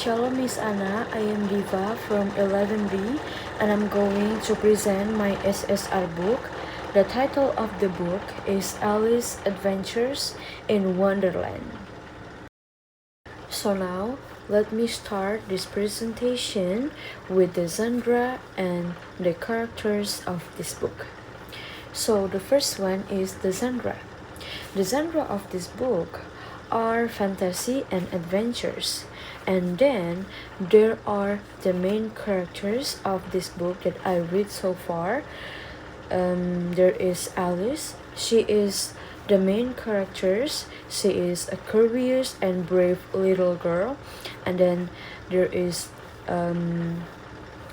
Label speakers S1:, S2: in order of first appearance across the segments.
S1: Shalom Miss Anna, I am Diva from 11B and I'm going to present my SSR book. The title of the book is Alice's Adventures in Wonderland. So now, let me start this presentation with the genre and the characters of this book. So the first one is the genre. The genre of this book are fantasy and adventures. And then there are the main characters of this book that I read so far. There is Alice. She is the main characters. She is a curious and brave little girl. And then there is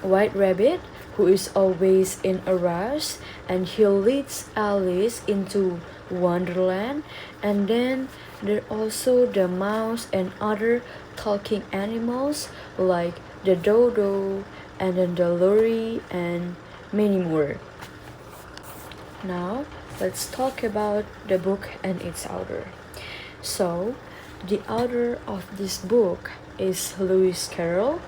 S1: White Rabbit, who is always in a rush, and he leads Alice into Wonderland. And then there are also the mouse and other talking animals like the dodo and then the lorry and many more. Now let's talk about the book and its author. So the author of this book is Lewis Carroll,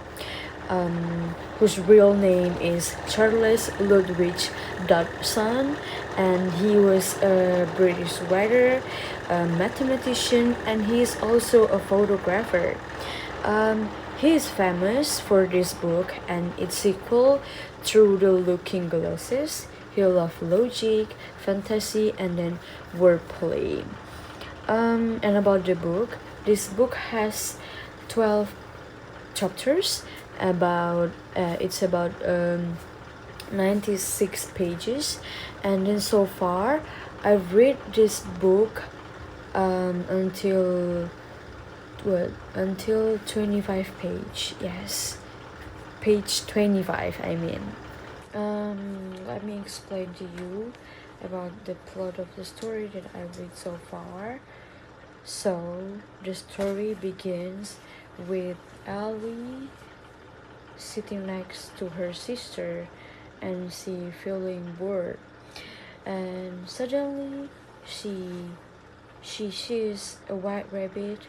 S1: whose real name is Charles Ludwig Dodgson, and he was a British writer, a mathematician, and he is also a photographer. He is famous for this book and its sequel, Through the Looking Glasses. He loves logic, fantasy, and then wordplay. And about the book, this book has 12 chapters. It's about 96 pages, and then so far I've read this book until 25 page. Yes, page 25 I mean. Let me explain to you about the plot of the story that I read so far. So the story begins with Ellie sitting next to her sister and she feeling bored, and suddenly she sees a white rabbit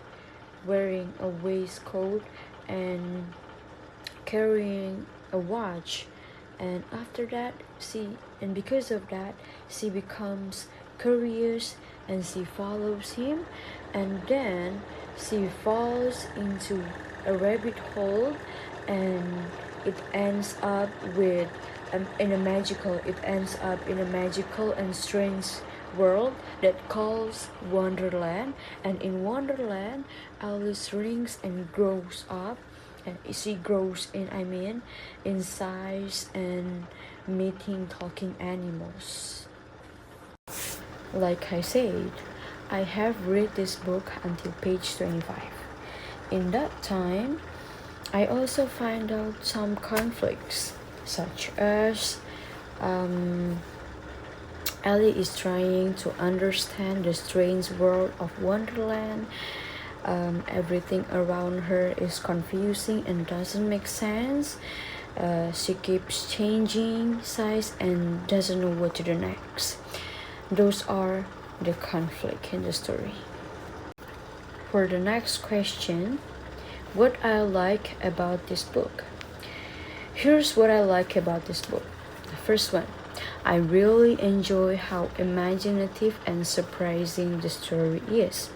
S1: wearing a waistcoat and carrying a watch, and after that because of that she becomes curious and she follows him, and then she falls into a rabbit hole, and it ends up in a magical and strange world that calls Wonderland. And in Wonderland, Alice rings and grows up, and she grows in size and meeting talking animals. Like I said, I have read this book until page 25. In that time, I also find out some conflicts, such as Ellie is trying to understand the strange world of Wonderland. Everything around her is confusing and doesn't make sense. She keeps changing size and doesn't know what to do next. Those are the conflict in the story. For the next question, what I like about this book. Here's what I like about this book. The first one, I really enjoy how imaginative and surprising the story is.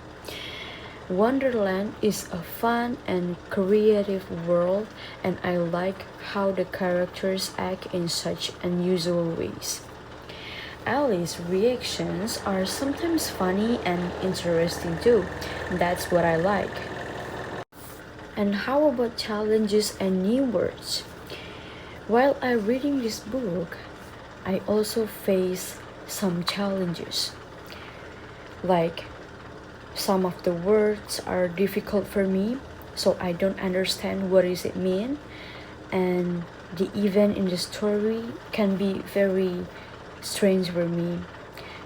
S1: Wonderland is a fun and creative world, and I like how the characters act in such unusual ways. Alice's reactions are sometimes funny and interesting too. That's what I like. And how about challenges and new words? While I'm reading this book, I also face some challenges. Like, some of the words are difficult for me, so I don't understand what does it mean. And the event in the story can be very strange for me.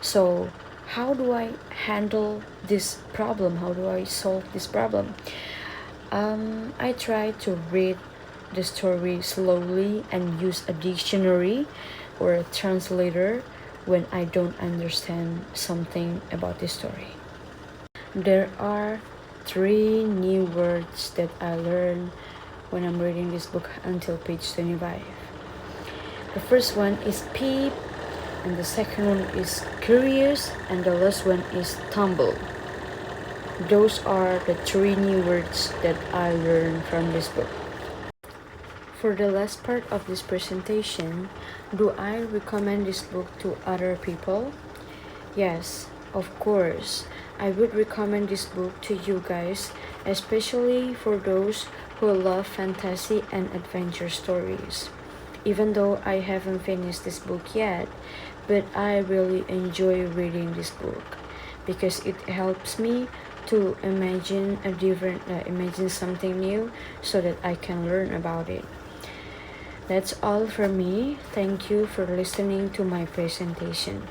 S1: So how do I handle this problem? How do I solve this problem? I try to read the story slowly and use a dictionary or a translator when I don't understand something about the story. There are 3 new words that I learned when I'm reading this book until page 25. The first one is peep, and the second one is curious, and the last one is tumble. Those are the 3 new words that I learned from this book. For the last part of this presentation, do I recommend this book to other people? Yes, of course. I would recommend this book to you guys, especially for those who love fantasy and adventure stories. Even though I haven't finished this book yet, but I really enjoy reading this book because it helps me to imagine something new so that I can learn about it. That's all for me. Thank you for listening to my presentation.